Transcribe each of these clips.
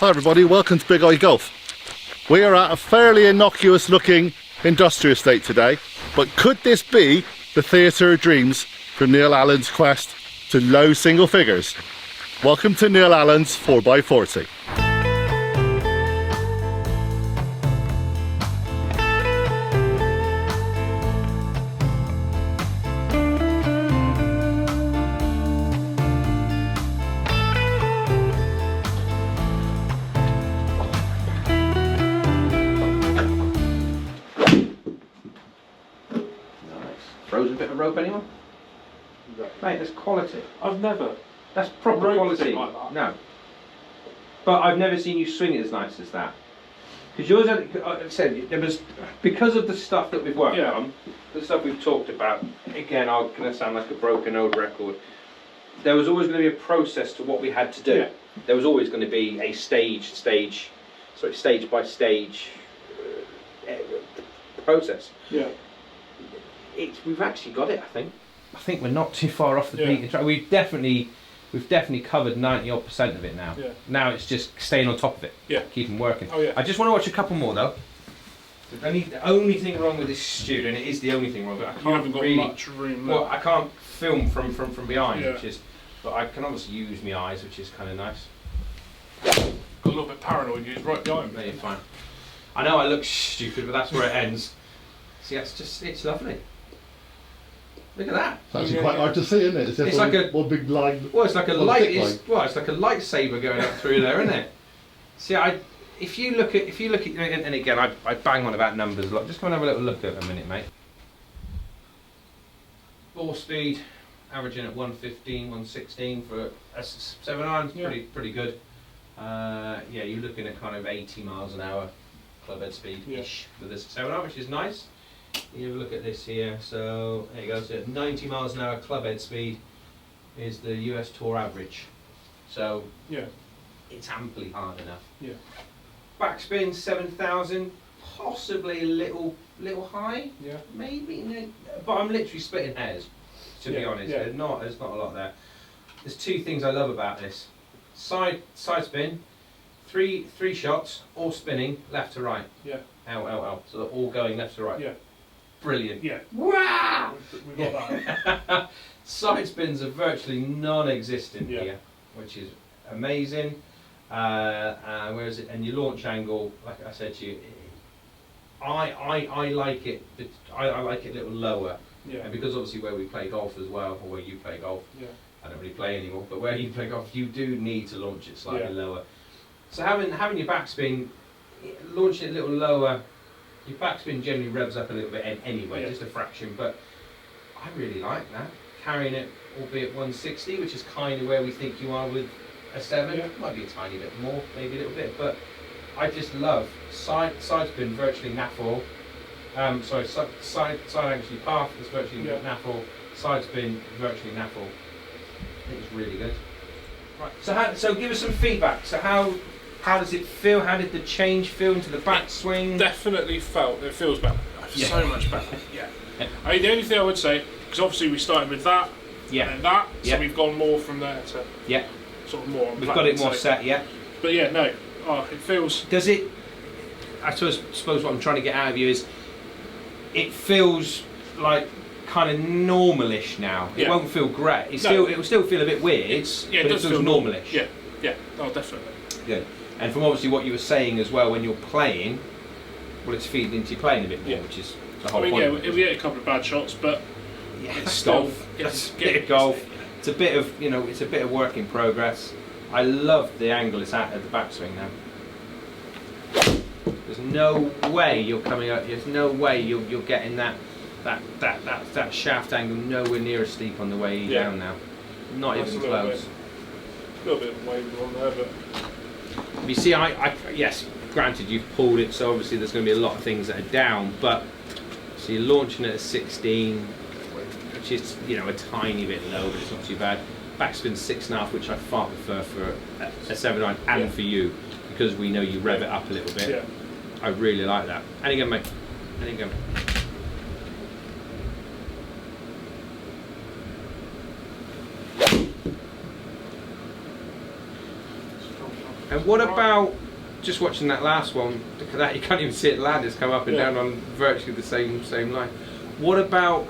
Hi everybody, welcome to Big Eye Golf. We are at a fairly innocuous looking industrial estate today, but could this be the theatre of dreams for Neil Allen's quest to low single figures? Welcome to Neil Allen's 4x40. Frozen bit of rope, anyone? Mate, that's quality. I've never. That's proper roped quality. it like that. No. But I've never seen you swing it as nice as that. Because yours, like I said, there was, because of the stuff that we've worked on, the stuff we've talked about, again, I'm going to sound like a broken old record, there was always going to be a process to what we had to do. Yeah. There was always going to be a stage by stage process. Yeah. We've actually got it, I think. I think we're not too far off the beaten track. We've definitely covered 90% of it now. Yeah. Now it's just staying on top of it. Yeah. Keeping working. Oh yeah. I just want to watch a couple more though. The only thing wrong with this studio, and it is the only thing wrong, but I can't You haven't got really, much room left. well, I can't film from behind, Yeah. which is, but I can obviously use my eyes, which is kind of nice. Got a little bit paranoid. He's right behind No, me. you're fine. I know I look stupid, but that's where it ends. See, it's lovely. Look at that. It's actually quite hard to see, isn't it? It's just like one big line. Well, it's like a One light. thick line. It's like a lightsaber going up through there, isn't it? See, if you look at, and again, I bang on about numbers a lot. Just come and have a little look at it a minute, mate. Ball speed, averaging at 115, 116 for a 7 iron. Yeah. Pretty good. Yeah, you're looking at kind of 80 miles an hour club head speed ish for this 7 iron, which is nice. You have a look at this here, so there you go, so 90 miles an hour club head speed is the US Tour average. So Yeah. it's amply hard enough. Yeah. Backspin 7,000, possibly a little high, Yeah. maybe, no, but I'm literally splitting hairs, to be honest. Yeah. There's not a lot there. There's two things I love about this. Side spin, three shots, all spinning left to right. Yeah. L, L, L. So they're all going left to right. Yeah. Brilliant. Yeah. Wow! We got that. Side spins are virtually non-existent Yeah. here, which is amazing. Where is it? And your launch angle, like I said to you, I like it. I like it a little lower. Yeah. And because obviously where we play golf as well, or where you play golf, Yeah. I don't really play anymore. But where you play golf, you do need to launch it slightly Yeah. lower. So having your backspin, launching it a little lower. Your backspin generally revs up a little bit anyway, just a fraction, but I really like that. Carrying it, albeit 160, which is kind of where we think you are with a 7. Yeah. Might be a tiny bit more, maybe a little bit, but I just love side spin virtually naffle. Sorry, side actually path is virtually naffle. Side spin virtually naffle. I think it's really good. Right. So give us some feedback. So how does it feel? How did the change feel into the backswing? Definitely felt it feels better. So much better. Yeah. I mean, the only thing I would say, because obviously we started with that, and then that, so we've gone more from there to sort of more. We've got it more set, yeah. But yeah, no. Oh, it feels. Does it? I suppose what I'm trying to get out of you is, it feels like kind of normalish now. It won't feel great. It will still feel a bit weird. But it feels normalish. Yeah. Yeah. Oh, definitely. Good. And from obviously what you were saying as well, when you're playing, well, it's feeding into your playing a bit more, which is the whole point. Yeah, we had a couple of bad shots, but it's golf. It's a bit of golf. It's a bit of it's a bit of work in progress. I love the angle it's at the backswing now. There's no way you're coming up. There's no way you're getting that shaft angle nowhere near as steep on the way down now. Not even close. A little bit of wave on there, but. You see, yes, granted you've pulled it, so obviously there's going to be a lot of things that are down, but so you're launching it at 16, which is a tiny bit low, but it's not too bad. Backspin 6.5, which I far prefer for a 7 iron and for you, because we know you rev it up a little bit. Yeah. I really like that. And again, mate. And again. And what about just watching that last one? That you can't even see it land. It's come up and down on virtually the same line. What about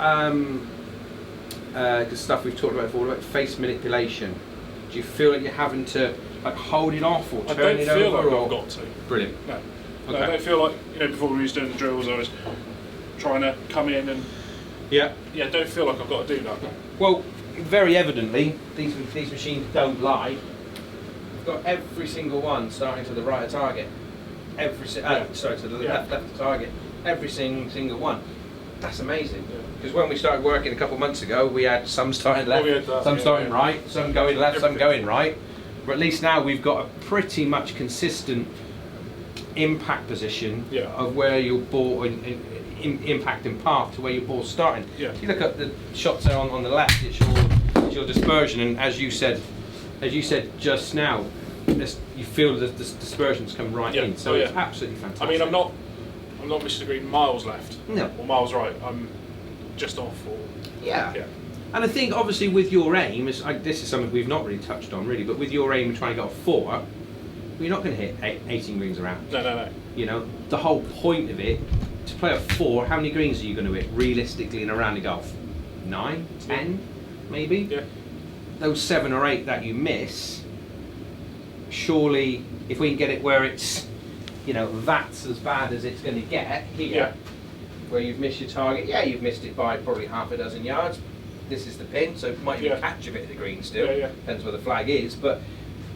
the stuff we've talked about before? What about face manipulation? Do you feel like you're having to like hold it off or turn it over? I don't feel like I've got to. Brilliant. No. Okay. No, I don't feel like, you know, before we was doing the drills, I was trying to come in and yeah, I don't feel like I've got to do that. Well, very evidently, these machines don't lie. We've got every single one starting to the right of target. Sorry, to the left of target. Every single one. That's amazing. Because when we started working a couple of months ago, we had some starting left, some starting right, some going left, some going right. But at least now we've got a pretty much consistent impact position of where your ball impact and path to where your ball's starting. If you look at the shots there on the left, it's your dispersion, and as you said just now, you feel the dispersions come right in. So it's absolutely fantastic. I mean, I'm not Mr. Green miles left or miles right. I'm just off. Or And I think obviously with your aim, this is something we've not really touched on really, but with your aim of trying to get a 4, you're not going to hit 18 greens around. No. You know, the whole point of it, to play a 4, how many greens are you going to hit realistically in a round of golf? 9, 10, maybe? Yeah. Those 7 or 8 that you miss, surely if we can get it where it's, you know, that's as bad as it's going to get here, where you've missed your target, you've missed it by probably half a dozen yards. This is the pin, so it might even catch a bit of the green still, depends where the flag is, but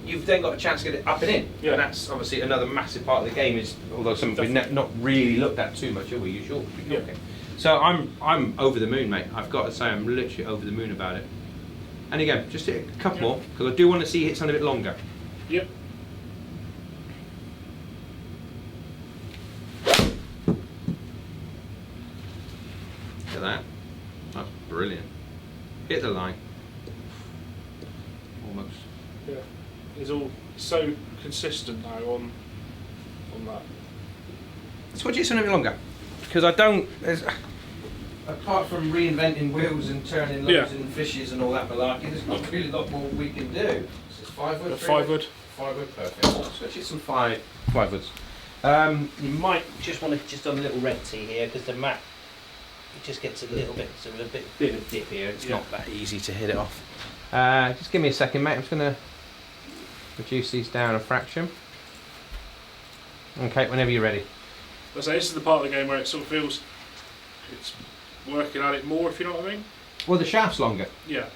you've then got a chance to get it up and in. And that's obviously another massive part of the game, is although something we've not really looked at too much, are we? You sure? Okay. So I'm over the moon, mate. I've got to say, I'm literally over the moon about it. And again, just hit a couple more, because I do want to see you hit something a bit longer. Yep. Look at that. That's brilliant. Hit the line. Almost. Yeah. It's all so consistent now on that. So what do you something a bit longer? Because I don't, apart from reinventing wheels and turning loads and fishes and all that malarkey, there's not really a lot more we can do. This is 5 wood. 5 wood. 5 wood, perfect. Let's switch it some 5 woods. You might just want to just on a little red tee here, because the mat, it just gets a little bit, so a bit of a dip here. It's not that easy to hit it off. Just give me a second, mate. I'm just going to reduce these down a fraction. Okay, whenever you're ready. So this is the part of the game where it sort of feels it's working at it more, if you know what I mean. Well, the shaft's longer. Yeah.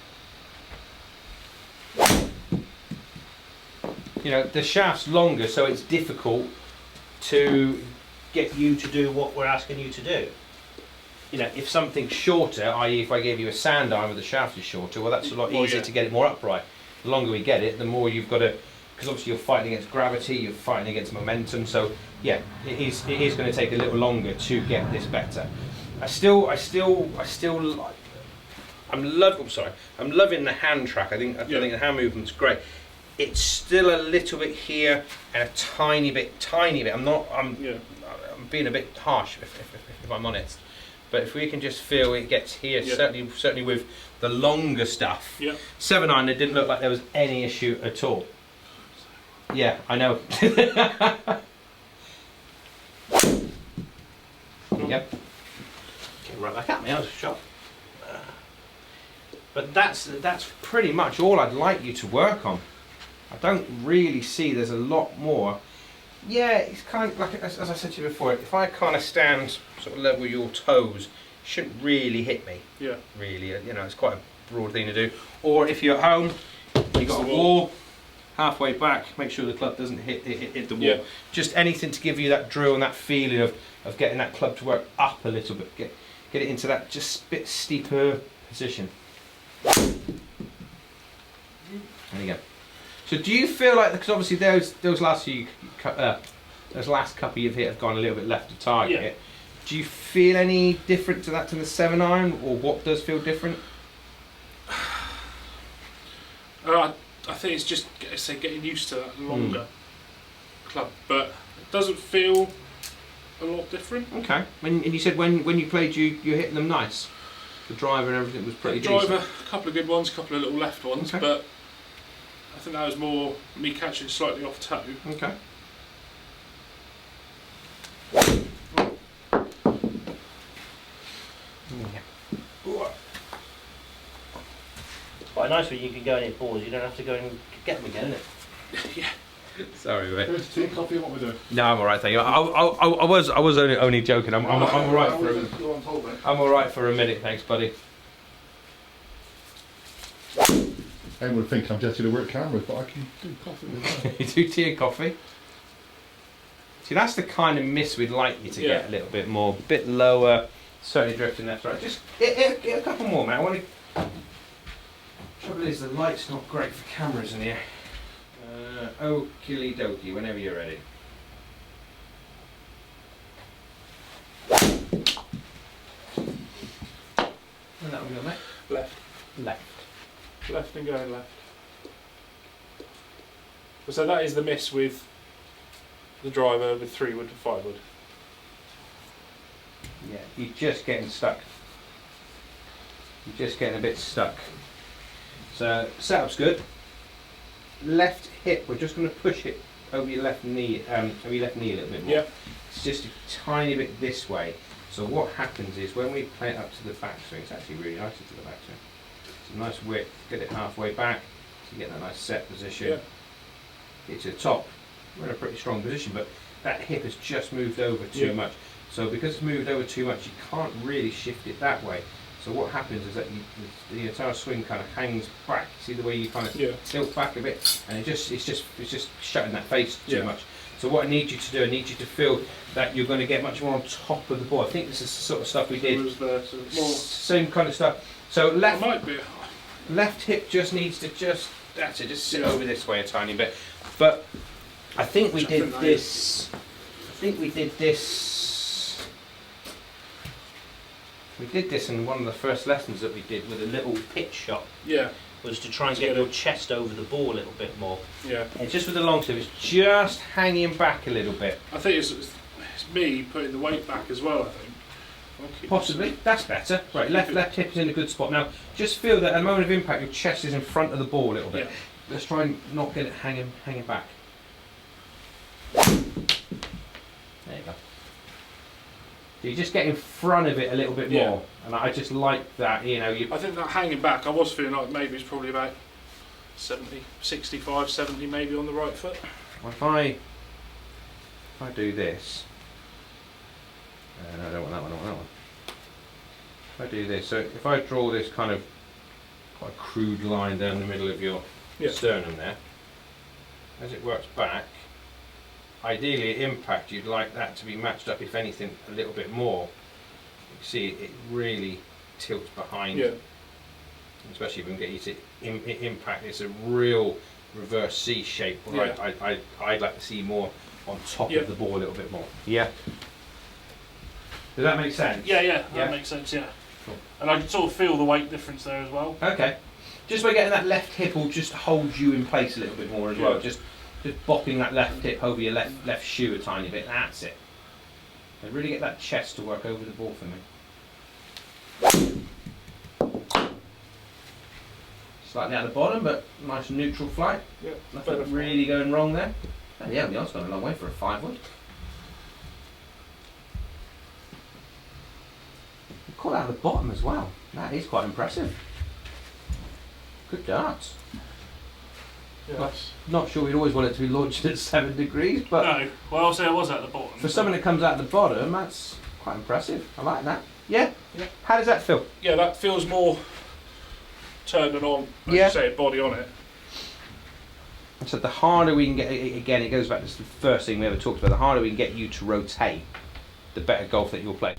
You know, the shaft's longer, so it's difficult to get you to do what we're asking you to do. You know, if something's shorter, i.e. if I gave you a sand iron where the shaft is shorter, well, that's a lot easier to get it more upright. The longer we get it, the more you've got to, because obviously you're fighting against gravity, you're fighting against momentum, so yeah, it is going to take a little longer to get this better. I'm loving the hand track. I think the hand movement's great. It's still a little bit here and a tiny bit. I'm being a bit harsh if I'm honest. But if we can just feel it gets here, certainly with the longer stuff. 7 iron, it didn't look like there was any issue at all. Yeah, I know. Yep. Came right back at me. I was shot. But that's pretty much all I'd like you to work on. I don't really see there's a lot more. Yeah, it's kind of like, as I said to you before, if I kind of stand sort of level your toes, it shouldn't really hit me. Yeah. Really, you know, it's quite a broad thing to do. Or if you're at home, you've got a wall, halfway back, make sure the club doesn't hit the wall. Yeah. Just anything to give you that drill and that feeling of getting that club to work up a little bit. Get it into that just bit steeper position. There you go. So do you feel like, because obviously those last couple you've hit have gone a little bit left of target. Yeah. Do you feel any different to that to the 7 iron, or what does feel different? I think it's just getting used to that longer club, but it doesn't feel a lot different. Okay. And you said when you played, you're hitting them nice. The driver and everything was pretty decent. A couple of good ones, a couple of little left ones, but I think that was more me catching it slightly off toe. Okay. It's quite nice when you can go and hit balls, you don't have to go and get them again, isn't it? Yeah. Sorry, mate. Here's tea, coffee, what we're doing. No, I'm alright, thank you. I was only joking. I'm alright I'm alright for a minute, thanks, buddy. Anyone would think I'm just going to work cameras, but I can do coffee with that. You do tea and coffee. See, that's the kind of miss we'd like you to get a little bit more, a bit lower, certainly drifting left, right. Just get a couple more, man. Trouble is, the light's not great for cameras in here. Okie dokie, whenever you're ready. And that one go, mate? Left. Left. Left and going left. So that is the miss with the driver with 3 wood to 5 wood. Yeah, you're just getting stuck. You're just getting a bit stuck. So setup's good. Left hip, we're just going to push it over your left knee, a little bit more. Yeah. It's just a tiny bit this way. So what happens is when we play it up to the backswing, it's actually really nice to the backswing. It's a nice width, get it halfway back, so you get that nice set position. Yeah. Get to the top. We're in a pretty strong position, but that hip has just moved over too much. So because it's moved over too much, you can't really shift it that way. So what happens is that the entire swing kind of hangs back. See the way you kind of tilt back a bit, and it's just shutting that face too much. So what I need you to do, I need you to feel that you're going to get much more on top of the ball. I think this is the sort of stuff we did. Same kind of stuff. So left hip just needs to just sit over this way a tiny bit. But I think we did this. We did this in one of the first lessons that we did with a little pitch shot. Yeah. Was to try and get your chest over the ball a little bit more. Yeah. And just with the long serve, it's just hanging back a little bit. I think it's me putting the weight back as well, I think. Possibly. That's better. Right, left hip is in a good spot. Now, just feel that at the moment of impact, your chest is in front of the ball a little bit. Yeah. Let's try and not get it hanging back. There you go. So you just get in front of it a little bit more, and I just like that. You know, I think that hanging back, I was feeling like maybe it's probably about 70, 65, 70 maybe on the right foot. If I do this, no, I don't want that one. I don't want that one. If I do this, so if I draw this kind of quite crude line down the middle of your sternum there, as it works back. Ideally at impact you'd like that to be matched up, if anything, a little bit more. You can see it really tilts behind, especially if we can get you to impact. It's a real reverse C shape where I'd like to see more on top of the ball a little bit more. Yeah. Does that make sense? Yeah, that makes sense, yeah. Cool. And I can sort of feel the weight difference there as well. Okay. Just by getting that left hip will just hold you in place a little bit more as well. Just bopping that left hip over your left shoe a tiny bit. That's it. And really get that chest to work over the ball for me. Slightly at the bottom, but nice neutral flight. Yeah. Nothing really going wrong there. Oh, yeah, I've gone a long way for a 5 wood. Call out at the bottom as well. That is quite impressive. Good darts. Yeah. Not sure we'd always want it to be launched at 7 degrees, but no. Well, I'll say I was at the bottom. For something that comes out the bottom, that's quite impressive. I like that. Yeah. How does that feel? Yeah, that feels more turning on. Like you say, body on it. So the harder we can get, again, it goes back to the first thing we ever talked about. The harder we can get you to rotate, the better golf that you'll play.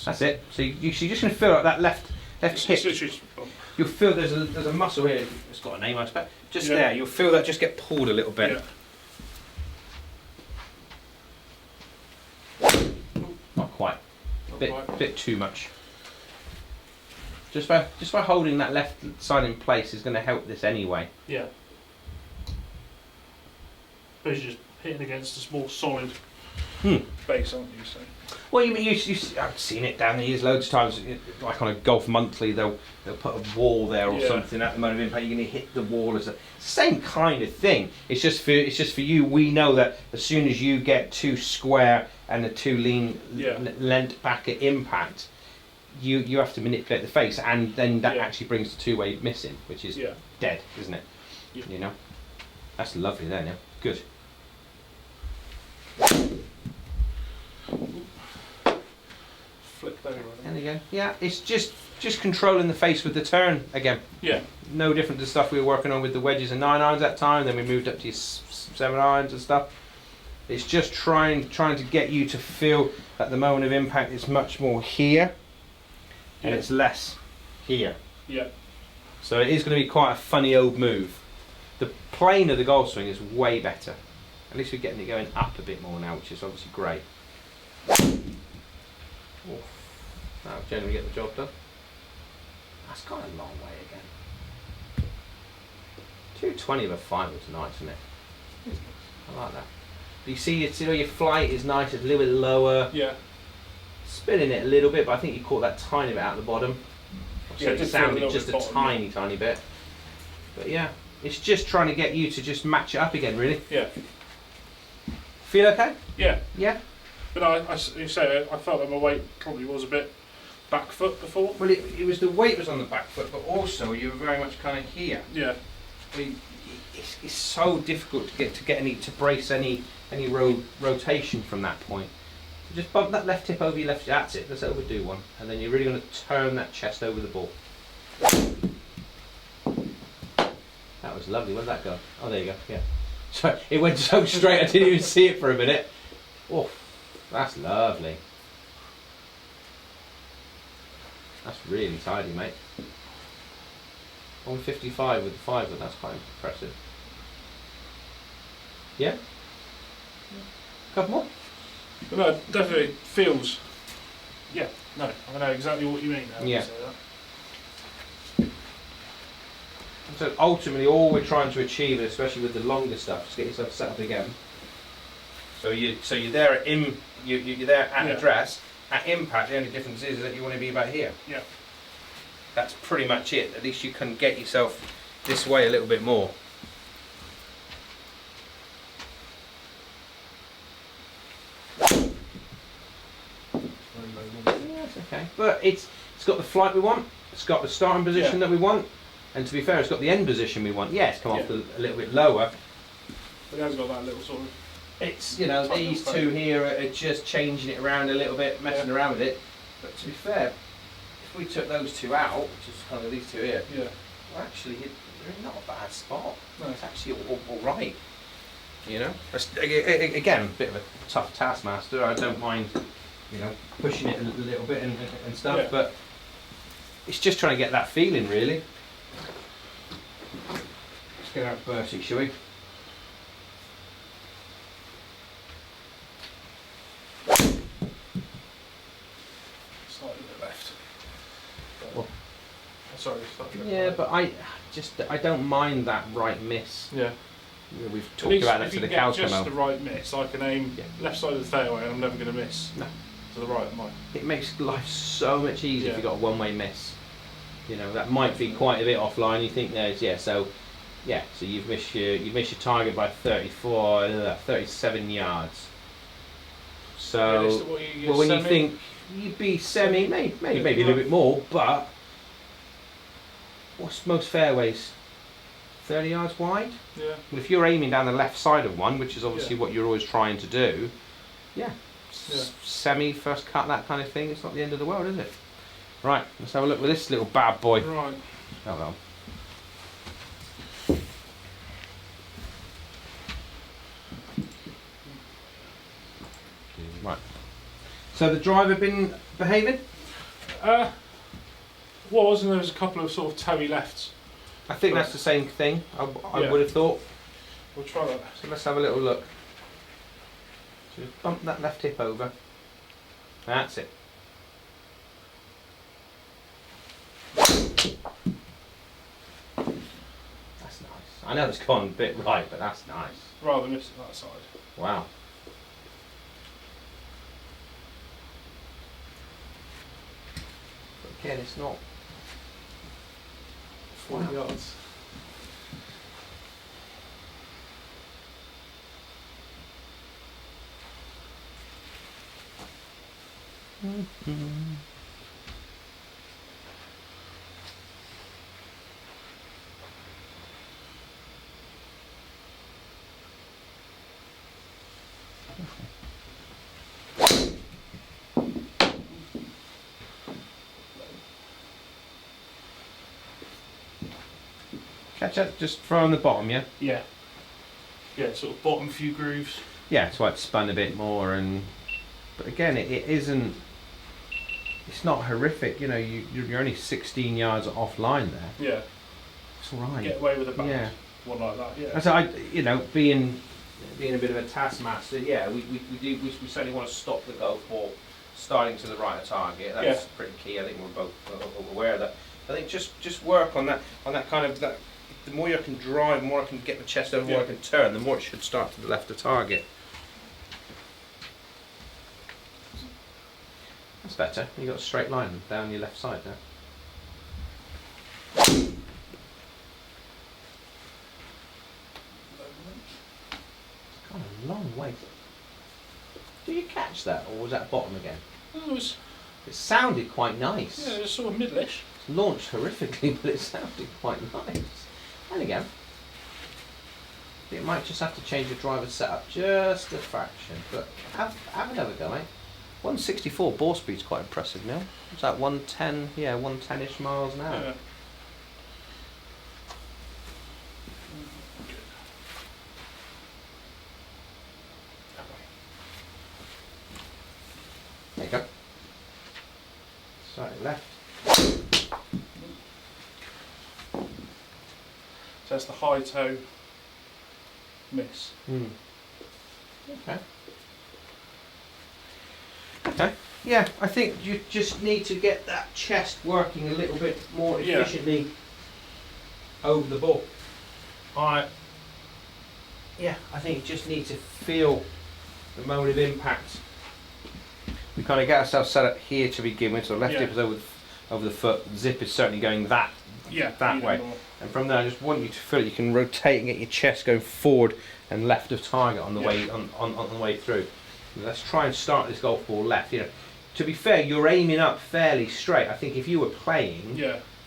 That's it. So you're just going to feel like that left hip. You'll feel there's a muscle here. It's got a name, I expect. Just there. You'll feel that just get pulled a little bit. Not quite. Bit too much. Just by holding that left side in place is going to help this anyway. Yeah. But you're just hitting against a more solid base, aren't you? So. Well, I've seen it down the years loads of times. Like on a Golf Monthly, they'll put a wall there or something at the moment of impact. You're going to hit the wall as a same kind of thing. It's just for you. We know that as soon as you get too square and too leant back at impact, you have to manipulate the face, and then that actually brings the two-way missing, which is dead, isn't it? Yeah. You know, that's lovely there now. Good. Flick there. There you go. Yeah, it's just controlling the face with the turn again. Yeah. No different to stuff we were working on with the wedges and 9 irons that time. Then we moved up to 7 irons and stuff. It's just trying to get you to feel that the moment of impact is much more here, and it's less here. Yeah. So it is going to be quite a funny old move. The plane of the golf swing is way better. At least we're getting it going up a bit more now, which is obviously great. That'll generally get the job done. That's gone a long way again. 220 of a 5 was nice, isn't it? I like that. But you see, your flight is nice, it's a little bit lower. Yeah. Spinning it a little bit, but I think you caught that tiny bit out of the bottom. So it sounded just a tiny bit. But yeah, it's just trying to get you to just match it up again, really. Yeah. Feel okay? Yeah. Yeah. But you say I felt that my weight probably was a bit back foot before. Well, it was the weight was on the back foot, but also you were very much kind of here. Yeah. It's so difficult to brace any rotation from that point. So just bump that left hip over your left. That's it. Let's overdo one, and then you're really going to turn that chest over the ball. That was lovely. Where'd that go? Oh, there you go. Yeah. So it went so straight I didn't even see it for a minute. Oh, that's lovely. That's really tidy, mate. 155 with the 5 wood, that's quite impressive. Yeah? Couple more? But no, it definitely feels. Yeah, no, I know exactly what you mean now. Yeah. You say that. So ultimately all we're trying to achieve, especially with the longer stuff, is get yourself set up again. So you're there at you're there at address. At impact, the only difference is that you want to be about here. Yeah. That's pretty much it. At least you can get yourself this way a little bit more. Yeah, it's okay. But it's got the flight we want. It's got the starting position that we want. And to be fair, it's got the end position we want. Yeah, it's come off a little bit lower. But it has got that little sort of. It's, these two here are just changing it around a little bit, messing around with it. But to be fair, if we took those two out, which is kind of these two here, well, actually, you're in not a bad spot. No. It's actually all right. Again, a bit of a tough taskmaster. I don't mind, pushing it a little bit and stuff, but it's just trying to get that feeling, really. Let's get out Bertie, shall we? Sorry, yeah, but I don't mind that right miss. Yeah. We've talked about that to the cows come out. Just the right miss, I can aim left side of the fairway and I'm never going to miss to the right of mine. It makes life so much easier if you've got a one-way miss. That might be quite a bit offline. You think so you've missed your target by 37 yards. So when you think you'd be semi, maybe a little bit more, but what's most fairways? 30 yards wide? Yeah. Well, if you're aiming down the left side of one, which is obviously what you're always trying to do, semi, first cut, that kind of thing, it's not the end of the world, is it? Right, let's have a look with this little bad boy. Right. Hold on. Right. So the driver been behaving? And there was a couple of sort of toey lefts. I think that's the same thing. I would have thought. We'll try that. So let's have a little look. So just bump that left hip over. That's it. That's nice. I know it's gone a bit right, but that's nice. Rather miss it that side. Wow. again, it's not 40 yards. catch up just from the bottom, yeah? Yeah. Yeah, sort of bottom few grooves. Yeah, so I've spun a bit more, and but again, it isn't. It's not horrific, you know. You're only 16 yards offline there. Yeah. It's all right. Get away with a bad Yeah. one like that. Yeah. And so you know, being a bit of a taskmaster, yeah, we certainly want to stop the golf ball starting to the right of target. That's pretty key. I think we're both aware of that. I think just work on that kind of that. The more you can drive, the more I can get the chest over, the more I can turn, the more it should start to the left of target. That's better. You got a straight line down your left side there. It's kind of a long way. Do you catch that, or was that bottom again? It sounded quite nice. Yeah, it was sort of middleish. It's launched horrifically, but it sounded quite nice. And again, it might just have to change the driver setup just a fraction, but have another go, mate. 164 ball speed's quite impressive now. Is that 110? Yeah, 110-ish miles an hour. Yeah. There you go. Slightly left. So that's the high toe miss. Okay. Okay. Yeah, I think you just need to get that chest working a little bit more efficiently over the ball. Yeah, I think you just need to feel the moment of impact. We kind of get ourselves set up here to begin with, so left hip is over the foot, zip is certainly going that way. And from there, I just want you to feel it. You can rotate and get your chest going forward and left of target on the way on the way through. Let's try and start this golf ball left. You know, to be fair, you're aiming up fairly straight. I think if you were playing,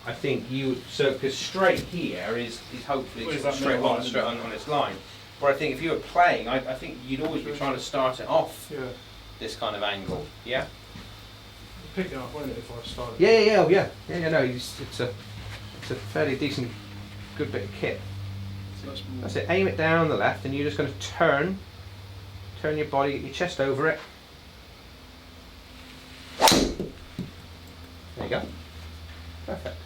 I think you because straight here is hopefully straight on its line. But I think if you were playing, I think you'd always be trying to start it off this kind of angle. Yeah. Pick it up, won't it, if I start? Yeah. No, it's a fairly decent, good bit of kit. So that's it. Aim it down on the left, and you're just going to turn your body, get your chest over it. There you go. Perfect.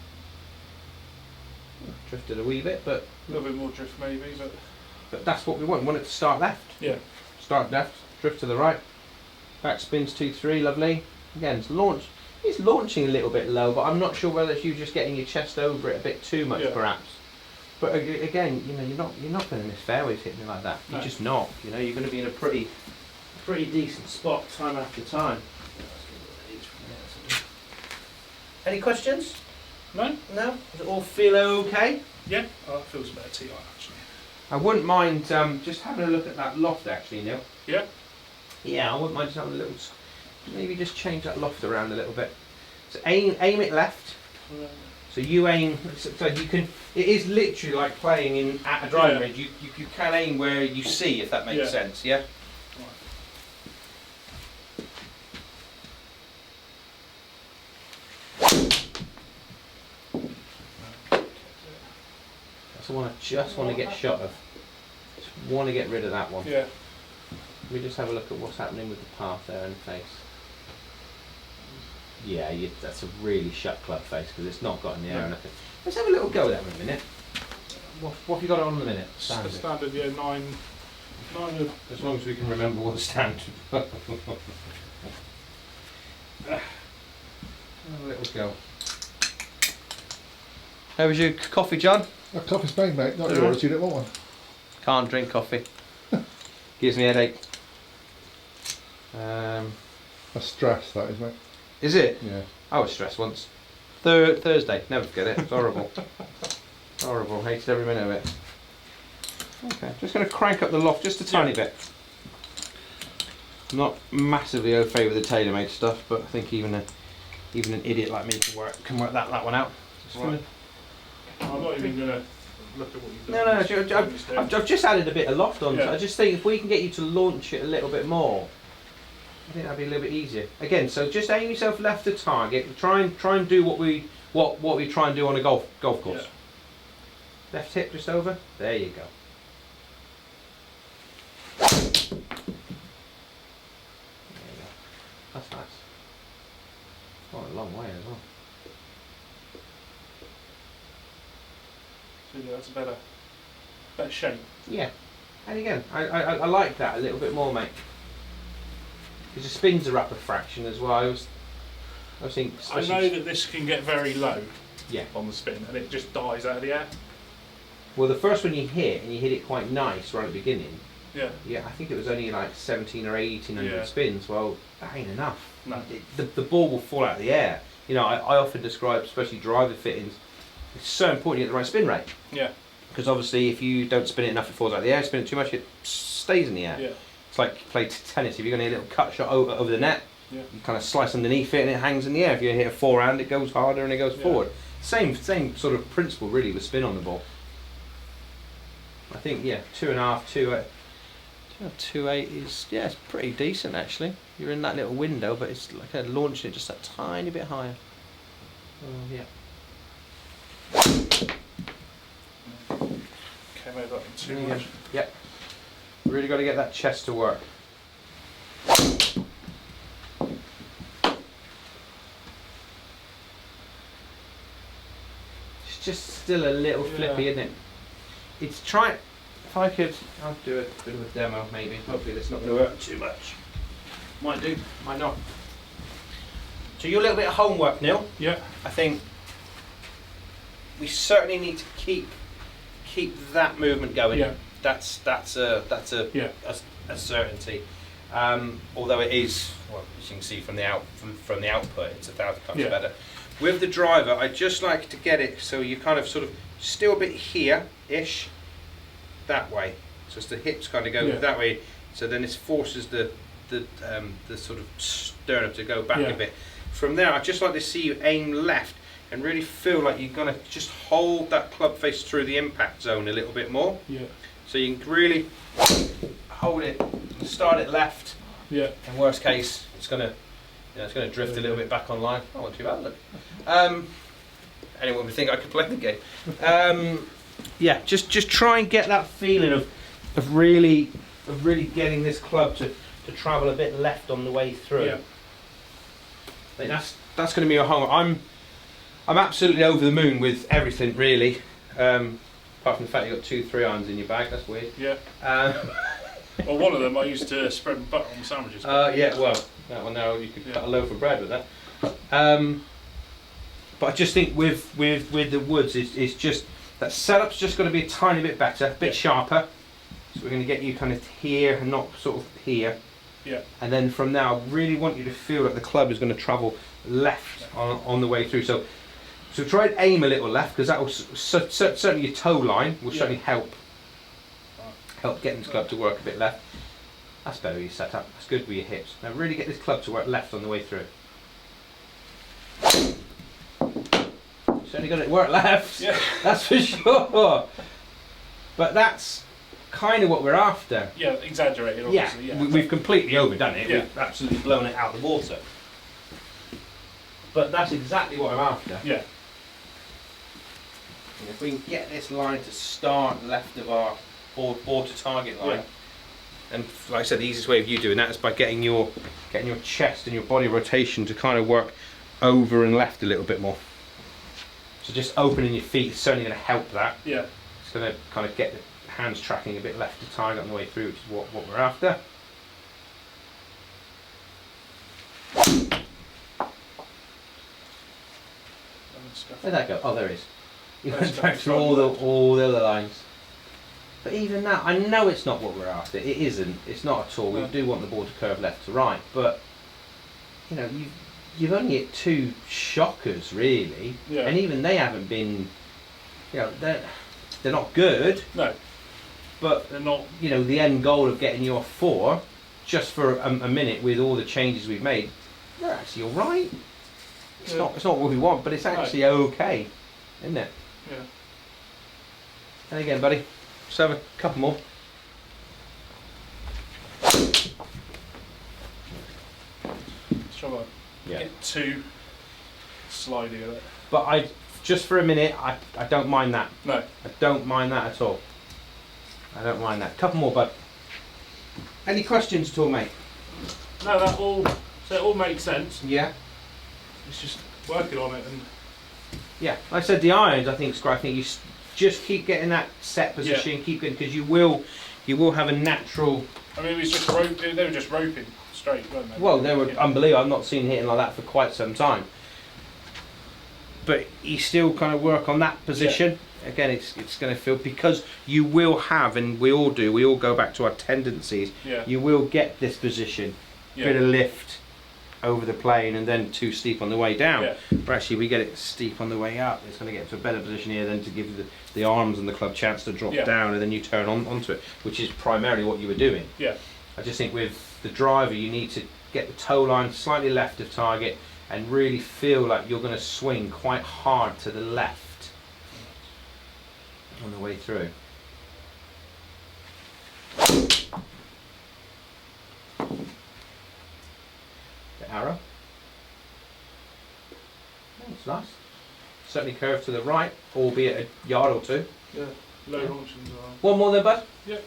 Drifted a wee bit, but a little bit more drift maybe, but that's what we want. We want it to start left. Yeah. Start left, drift to the right. Back spins 2-3, lovely. Again, it's launching a little bit low, but I'm not sure whether it's you just getting your chest over it a bit too much, perhaps. But again, you know, you're not going to miss fairways hitting it like that. You're just not. You know, you're going to be in a pretty decent spot time after time. Any questions? No. No. Does it all feel okay? Yeah. Oh, that feels a better tee actually. I wouldn't mind just having a look at that loft actually, Neil. Yeah. Yeah, I wouldn't mind just having a little. Maybe just change that loft around a little bit. So aim it left. So you aim. So you can. It is literally like playing at a driving range. You can aim where you see, if that makes sense. Yeah. That's the one I just want to get shot of. Just want to get rid of that one. Yeah. Let me just have a look at what's happening with the path there and face. Yeah, that's a really shut club face because it's not got in the air or nothing. Let's have a little go there in a minute. What have you got on in a minute? Standard, 9. As long as we can remember what the standard was. Have a little go. How was your coffee, John? A coffee's made, mate, not yours, you don't want one. Can't drink coffee. Gives me a headache. That's stress, that is, mate. Is it? Yeah. I was stressed once. Thursday. Never forget it. It's horrible. Horrible. Hated every minute of it. Okay, just going to crank up the loft just a tiny bit. I'm not massively au fait with the tailor-made stuff, but I think even an idiot like me can work that one out. Right. I'm not even going to look at what you've done. No, I've just added a bit of loft on. Yeah. So I just think if we can get you to launch it a little bit more, I think that'd be a little bit easier. Again, so just aim yourself left of target. Try and do what we try and do on a golf course. Yeah. Left hip just over. There you go. That's nice. Oh, a long way as well. So yeah, that's a better shape. Yeah. And again, I like that a little bit more, mate. Because the spins are up a fraction as well. I think. I know that this can get very low. Yeah. On the spin, and it just dies out of the air. Well, the first one you hit, and you hit it quite nice right at the beginning. Yeah. Yeah, I think it was only like 17 or 1800 Yeah. spins. Well, that ain't enough. No. The ball will fall out of the air. You know, I often describe, especially driver fittings, it's so important you get the right spin rate. Yeah. Because obviously, if you don't spin it enough, it falls out of the air. Spin it too much, it stays in the air. Yeah. It's like you play tennis. If you're going to hit a little cut shot over the net, Yeah. you kind of slice underneath it and it hangs in the air. If you hit a forehand, it goes harder and it goes forward. Same sort of principle really with spin on the ball. I think 2.5, 2.8 is it's pretty decent actually. You're in that little window, but it's like launching it just a tiny bit higher. Yeah. Came over that too much. Yep. Really got to get that chest to work. It's just still a little flippy, isn't it? It's trying. If I could, I'll do a bit of a demo maybe. Hopefully that's not going to hurt too much. Might do, might not. So your little bit of homework, Neil. Yeah. I think we certainly need to keep that movement going. Yeah. That's a certainty. Although it is, well, as you can see from the output, it's 1,000 times better. With the driver, I just like to get it so you kind of sort of still a bit here-ish, that way. So as the hips kind of go that way, so then this forces the sort of sternum to go back a bit. From there, I just like to see you aim left and really feel like you're going to just hold that club face through the impact zone a little bit more. Yeah. So you can really hold it, start it left. Yeah. In worst case, it's going to drift a little bit back online. I want too bad, look. Anyone would think I could play the game. Yeah, just try and get that feeling of really getting this club to travel a bit left on the way through. Yeah. I think that's going to be your homework. I'm absolutely over the moon with everything really. Apart from the fact you've got 2 3-irons in your bag, that's weird. Yeah. Well, one of them I used to spread butter on sandwiches. Yeah, well, that one now you could cut a loaf of bread with that. But I just think with the woods, it's just that setup's just got to be a tiny bit better, a bit sharper. So we're going to get you kind of here and not sort of here. Yeah. And then from now, I really want you to feel that the club is going to travel left on the way through. So try and aim a little left, because that will certainly your toe line will certainly help getting this club to work a bit left. That's better with your setup. That's good with your hips. Now really get this club to work left on the way through. Certainly got it to work left. Yeah. That's for sure. But that's kind of what we're after. Yeah, exaggerated obviously. Yeah. We've completely overdone it. Yeah. We've absolutely blown it out of the water. But that's exactly what I'm after. Yeah. And if we can get this line to start left of our board to target line, and like I said, the easiest way of you doing that is by getting your chest and your body rotation to kind of work over and left a little bit more. So just opening your feet is certainly going to help that. Yeah. It's going to kind of get the hands tracking a bit left to target on the way through, which is what we're after. Where'd that go? Oh, there it is. You went back through all the other lines. But even that, I know it's not what we're after. It isn't. It's not at all. We do want the ball to curve left to right, but you know, you've only hit 2 shockers really, and even they haven't been, you know, they're not good. No. But they're not. You know, the end goal of getting you off 4, just for a minute with all the changes we've made, they're actually all right. It's not what we want, but it's actually okay, isn't it? Yeah. And again, buddy, just have a couple more. Try get too slidey with it. But just for a minute, I don't mind that. No. I don't mind that at all. I don't mind that. Couple more, bud. Any questions at all, mate? No, it all makes sense. Yeah. It's just working on it and. Yeah, like I said, the irons I think is great. I think you just keep getting that set position, keep getting, because you will have a natural. I mean, it was just they were just roping straight, weren't they? Well, they were unbelievable. I've not seen hitting like that for quite some time. But you still kind of work on that position. Yeah. Again, it's going to feel, because you will have, and we all do. We all go back to our tendencies. Yeah. You will get this position, bit of lift over the plane, and then too steep on the way down. Yeah. But actually, we get it steep on the way up. It's going to get to a better position here, then to give you the arms and the club chance to drop down, and then you turn onto it, which is primarily what you were doing. Yeah. I just think with the driver, you need to get the toe line slightly left of target, and really feel like you're going to swing quite hard to the left on the way through. The arrow. That's nice. Certainly curved to the right, albeit a yard or 2. Yeah, low launchings are. One more then, bud? Yeah.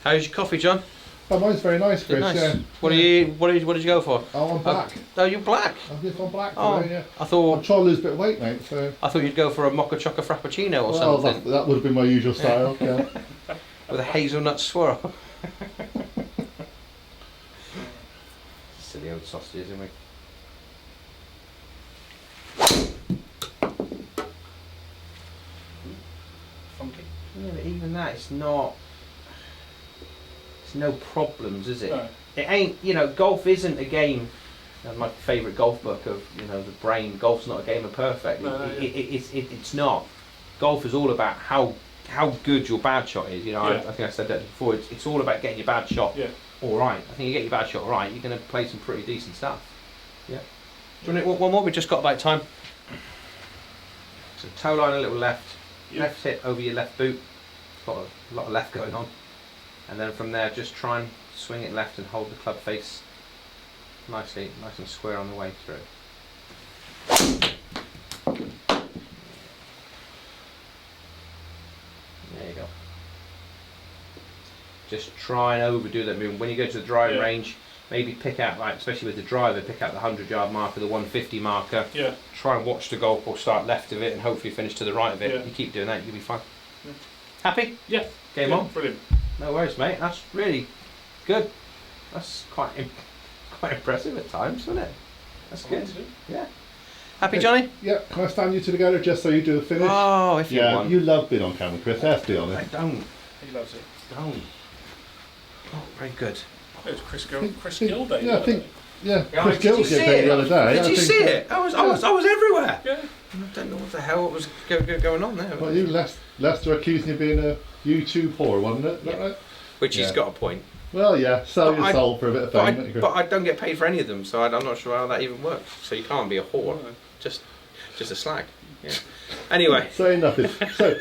How's your coffee, John? Oh, mine's very nice, Chris. Nice. Yeah. What did you go for? Oh, I'm black. Oh, you're black. I've just gone black Oh, today, yeah. I thought. I'm trying to lose a bit of weight, mate. So. I thought you'd go for a mocha chocolate frappuccino or Well, something. that would have been my usual style. Yeah. With a hazelnut swirl. Silly old sausages, isn't we? Funky. Yeah, but even that, it's not. It's no problems, is it? No. It ain't. You know, golf isn't a game. My favourite golf book of the brain. Golf's not a game of perfect. No, It's not. Golf is all about how good your bad shot is. You know, I think I said that before. It's all about getting your bad shot all right. I think you get your bad shot all right, you're going to play some pretty decent stuff. Yeah. Do you want one more? We just got about time. So toe line a little left, left hip over your left boot. Got a lot of left going on, and then from there just try and swing it left and hold the club face nice and square on the way through. There you go. Just try and overdo that movement. When you go to the driving range, maybe pick out, like especially with the driver, pick out the 100-yard marker, the 150 marker. Yeah. Try and watch the golf ball start left of it and hopefully finish to the right of it. Yeah. You keep doing that, you'll be fine. Yeah. Happy? Yeah. Game on. Brilliant. No worries, mate. That's really good. That's quite impressive at times, isn't it? That's good. Yeah. Happy, Johnny? Yeah. Can I stand you two together just so you do the finish? Oh, if you want. You love being on camera, Chris. Let's be honest. I don't. He loves it. Don't. Oh, very good. It was Chris Gill Day. Yeah, I think. Yeah, Chris Gill did it the other day. Did you see it? I was everywhere. Yeah. I don't know what the hell was going on there. Well, Lester accused you of being a YouTube whore, wasn't it? Yeah. Right? Which he's got a point. Well, yeah, sell your soul for a bit of fame. But I don't get paid for any of them, so I'm not sure how that even works. So you can't be a whore, just a slag. Yeah. Anyway. Saying nothing. So,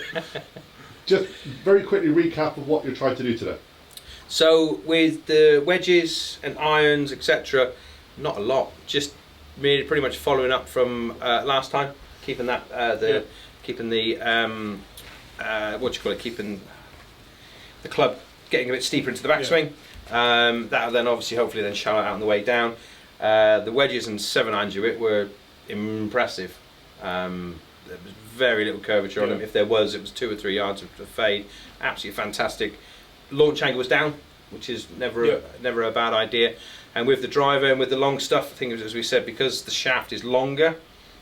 just very quickly recap of what you're trying to do today. So with the wedges and irons, etc., not a lot. Just pretty much following up from last time, keeping that keeping the keeping the club getting a bit steeper into the backswing. That'll then hopefully then shallow out on the way down. The wedges and 7-irons you hit were impressive. There was very little curvature on them. If there was, it was 2 or 3 yards of fade. Absolutely fantastic. Launch angle was down, which is never a bad idea. And with the driver and with the long stuff, I think as we said, because the shaft is longer,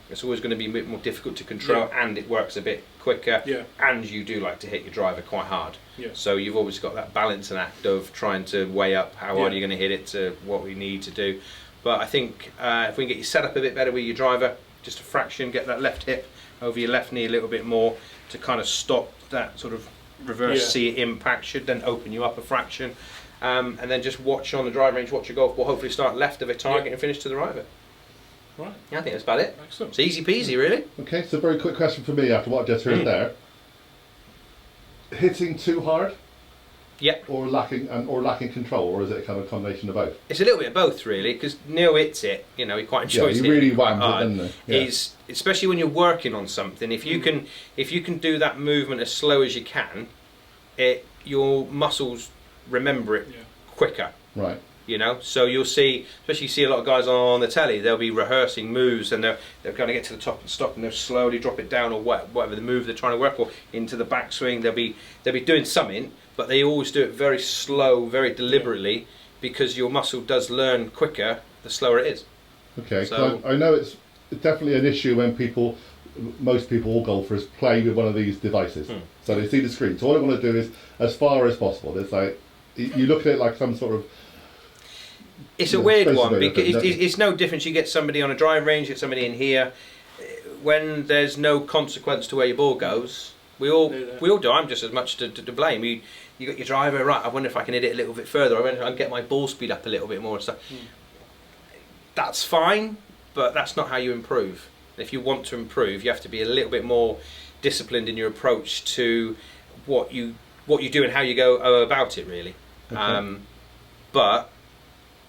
it's always going to be a bit more difficult to control, and it works a bit quicker. And you do like to hit your driver quite hard. So you've always got that balancing act of trying to weigh up how hard you're going to hit it to what we need to do. But I think if we can get you set up a bit better with your driver, just a fraction, get that left hip over your left knee a little bit more to kind of stop that sort of reverse seat impact, should then open you up a fraction. And then just watch on the driving range, watch your golf ball, hopefully start left of a target and finish to the right of it. Right. Yeah, I think that's about it. Excellent. It's easy peasy, really. Okay, so very quick question for me after what I just heard there. Hitting too hard? Yep. Or lacking control, or is it kind of a combination of both? It's a little bit of both, really, because Neil hits it. You know, he quite enjoys it. Yeah, he really whams it, doesn't he? Yeah. He's, especially when you're working on something. If you can do that movement as slow as you can, your muscles remember it quicker. Right. You know, so you'll see, especially you see a lot of guys on the telly, they'll be rehearsing moves and they're going to get to the top and stop and they'll slowly drop it down or whatever the move they're trying to work, or into the backswing. They'll be doing something, but they always do it very slow, very deliberately, because your muscle does learn quicker the slower it is. Okay, so I know it's definitely an issue when most people, all golfers, play with one of these devices. So they see the screen. So all I want to do is, as far as possible, it's like, you look at it like some sort of... It's a weird one, because it's no different. You get somebody on a driving range, you get somebody in here. When there's no consequence to where your ball goes, we all do. I'm just as much to blame. You got your driver, right, I wonder if I can hit it a little bit further. I wonder if I can get my ball speed up a little bit more and stuff. That's fine, but that's not how you improve. If you want to improve, you have to be a little bit more disciplined in your approach to what you do and how you go about it, really. Okay. But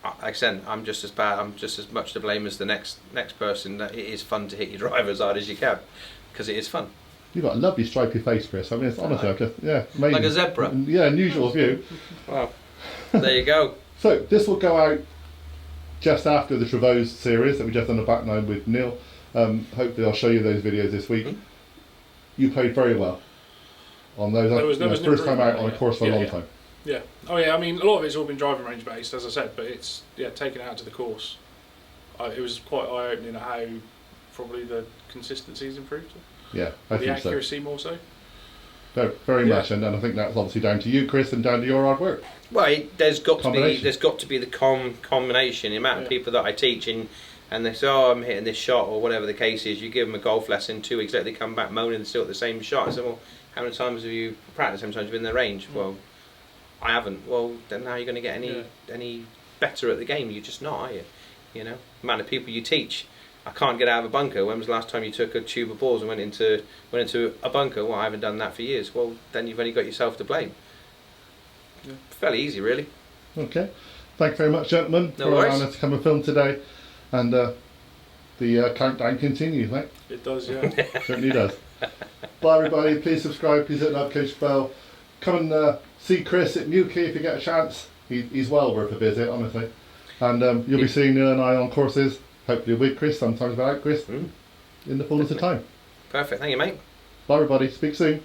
like I said, I'm just as bad. I'm just as much to blame as the next person. That it is fun to hit your driver as hard as you can, because it is fun. You've got a lovely stripy face, Chris. I mean, it's honestly, amazing. Like a zebra. Yeah, unusual view. Well, there you go. So this will go out just after the Trevose series that we just done the back nine with Neil. Hopefully, I'll show you those videos this week. You played very well on those. There was first time out on a course for a long time. Yeah. Oh yeah. I mean, a lot of it's all been driving range based, as I said, but it's taken it out to the course. It was quite eye opening at how probably the consistency's improved. Yeah, I think so. The accuracy more so. Very much, and I think that's obviously down to you, Chris, and down to your hard work. Well, there's got to be the combination. The amount of people that I teach and they say, oh, I'm hitting this shot or whatever the case is. You give them a golf lesson, 2 weeks later they come back moaning and still at the same shot. I said, well, how many times have you practiced? How many times have you been in the range? Well, I haven't. Well, then how are you going to get any better at the game? You're just not, are you? You know, the amount of people you teach. I can't get out of a bunker. When was the last time you took a tube of balls and went into a bunker? Well, I haven't done that for years. Well, then you've only got yourself to blame. Yeah. Fairly easy, really. Okay. Thanks very much, gentlemen, for allowing us to come and film today. And the countdown continues, mate. It does, yeah. Certainly does. Bye, everybody. Please subscribe. Please hit the notification bell. Come and see Chris at Newquay if you get a chance. He's well worth a visit, honestly. And you'll be seeing Neil and I on courses, hopefully with Chris, sometimes without Chris, in the fullness of time. Perfect. Thank you, mate. Bye, everybody. Speak soon.